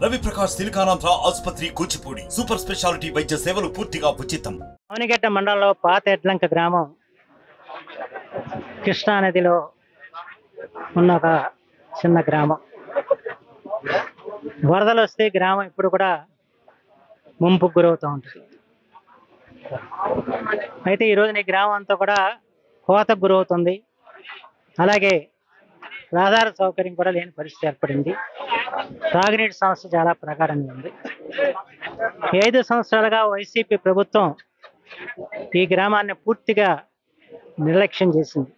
రవి ప్రకాష్ సిలికానాంధ్ర ఆసుపత్రి Kuchipudi super speciality వైద్య సేవలు పూర్తిగా ఉచితం. అవనిగడ్డ మండలంలో పాత ఎడ్లంక గ్రామం కృష్ణా నదిలో ఉన్న ఒక చిన్న గ్రామం. వరదలు వస్తే గ్రామం ఇప్పుడు కూడా ముంపుకు గురవుతూ ఉంటుంది. అయితే ఈరోజు ఈ గ్రామం అంతా కూడా కోతకు గురవుతుంది. అలాగే రహదారి సౌకర్యం కూడా లేని పరిస్థితి ఏర్పడింది. తాగునీటి సమస్య చాలా ప్రకారంగా ఉంది. 5 సంవత్సరాలుగా వైసీపీ ప్రభుత్వం ఈ గ్రామాన్ని పూర్తిగా నిర్లక్ష్యం చేసింది.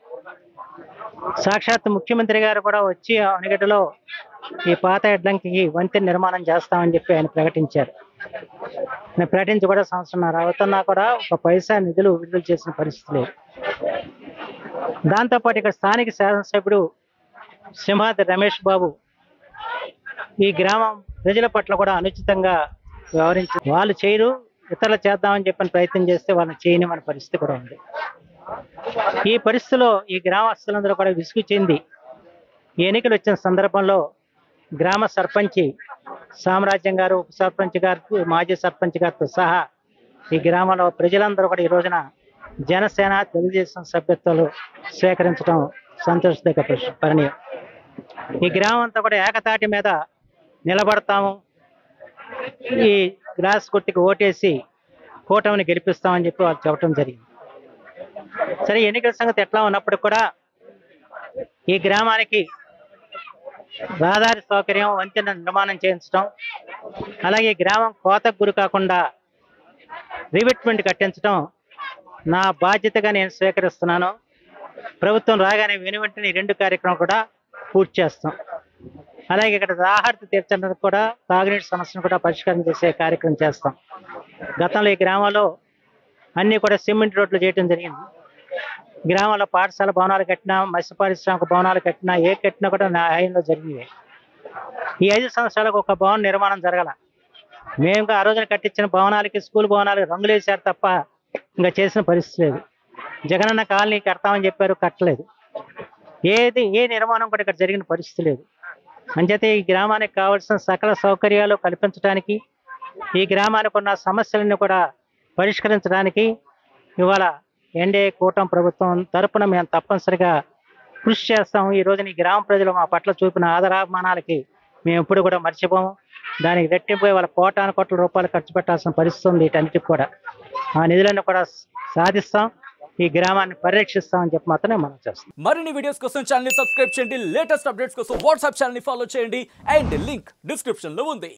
సాక్షాత్ ముఖ్యమంత్రి గారు కూడా వచ్చి అవనిగడ్డలో ఈ పాత ఎడ్లంకి వంతెన నిర్మాణం చేస్తామని చెప్పి ఆయన ప్రకటించారు. ఆయన ప్రకటించి కూడా సంవత్సరంన్నర అవుతున్నా కూడా ఒక పైసా నిధులు విడుదల చేసిన పరిస్థితి లేదు. దాంతోపాటు ఇక్కడ స్థానిక శాసనసభ్యుడు సింహాద్రి రమేష్ బాబు ఈ గ్రామం ప్రజల పట్ల కూడా అనుచితంగా వ్యవహరించి వాళ్ళు చేయరు, ఇతరులు చేద్దామని చెప్పిన ప్రయత్నం చేస్తే వాళ్ళని చేయనిమని పరిస్థితి కూడా ఉంది. ఈ పరిస్థితిలో ఈ గ్రామస్తులందరూ కూడా విసుగు చెంది ఎన్నికలు వచ్చిన సందర్భంలో గ్రామ సర్పంచి సామ్రాజ్యం గారు, ఉప సర్పంచ్ గారు, మాజీ సర్పంచ్ గారితో సహా ఈ గ్రామంలో ప్రజలందరూ కూడా ఈ రోజున జనసేన తెలుగుదేశం సభ్యత్వాలు స్వీకరించడం సంతోషదగ్గ పరిణయం. ఈ గ్రామం అంతా కూడా ఏకతాటి మీద నిలబడతాము, ఈ గ్లాస్ గుర్తుకి ఓటేసి కూటమిని గెలిపిస్తామని చెప్పి వాళ్ళు చెప్పడం జరిగింది. సరే, ఎన్నికల సంగతి ఎట్లా ఉన్నప్పుడు కూడా ఈ గ్రామానికి రహదారి సౌకర్యం, వంతెన నిర్మాణం చేయించడం, అలాగే గ్రామం కోతకు గురి కాకుండా రివిట్మెంట్ కట్టించడం నా బాధ్యతగా నేను స్వీకరిస్తున్నాను. ప్రభుత్వం రాగానే వెనువెంటనే 2 కార్యక్రమం కూడా పూర్తి చేస్తాం. అలాగే ఇక్కడ దాహార్తి తీర్చడానికి కూడా తాగునీటి సమస్యను కూడా పరిష్కారం చేసే కార్యక్రమం చేస్తాం. గతంలో ఈ గ్రామంలో అన్నీ కూడా సిమెంట్ రోడ్లు చేయడం జరిగింది. గ్రామంలో పాఠశాల భవనాలు కట్టినా, మత్స్య పారిశ్రామిక భవనాలు కట్టినా, ఏ కట్టినా కూడా నా హయాంలో జరిగినాయి. ఈ 5 సంవత్సరాలకు ఒక భవన నిర్మాణం జరగల. మేము ఆ రోజున కట్టించిన భవనాలకి, స్కూల్ భవనాలకి రంగులు వేసారు తప్ప ఇంకా చేసిన పరిస్థితి లేదు. జగనన్న కాలనీ కడతామని చెప్పారు, కట్టలేదు. ఏ నిర్మాణం కూడా ఇక్కడ జరిగిన పరిస్థితి లేదు. అంచేతే ఈ గ్రామానికి కావాల్సిన సకల సౌకర్యాలు కల్పించడానికి, ఈ గ్రామానికి ఉన్న సమస్యలను కూడా పరిష్కరించడానికి ఇవాళ ఎన్డీఏ కూటమి ప్రభుత్వం తరపున మేము తప్పనిసరిగా కృషి చేస్తాము. ఈ రోజున ఈ గ్రామ ప్రజలు మా పట్ల చూపిన ఆదరాభిమానాలకి మేము ఎప్పుడు కూడా మర్చిపోము. దానికి రెట్టింపు వాళ్ళ కోటాను రూపాయలు ఖర్చు పెట్టాల్సిన పరిస్థితి ఉంది. వీటన్నిటికి కూడా ఆ నిధులను కూడా సాధిస్తాం, ఈ గ్రామాన్ని పరిరక్షిస్తామని చెప్పి మాత్రమే మనం చేస్తాం. మరిన్ని వీడియోస్ కోసం ఛానల్ ని సబ్స్క్రైబ్ చేయండి. లేటెస్ట్ అప్డేట్స్ కోసం వాట్సాప్ ఛానల్ ని ఫాలో చేయండి. అండ్ లింక్ డిస్క్రిప్షన్ లో ఉంది.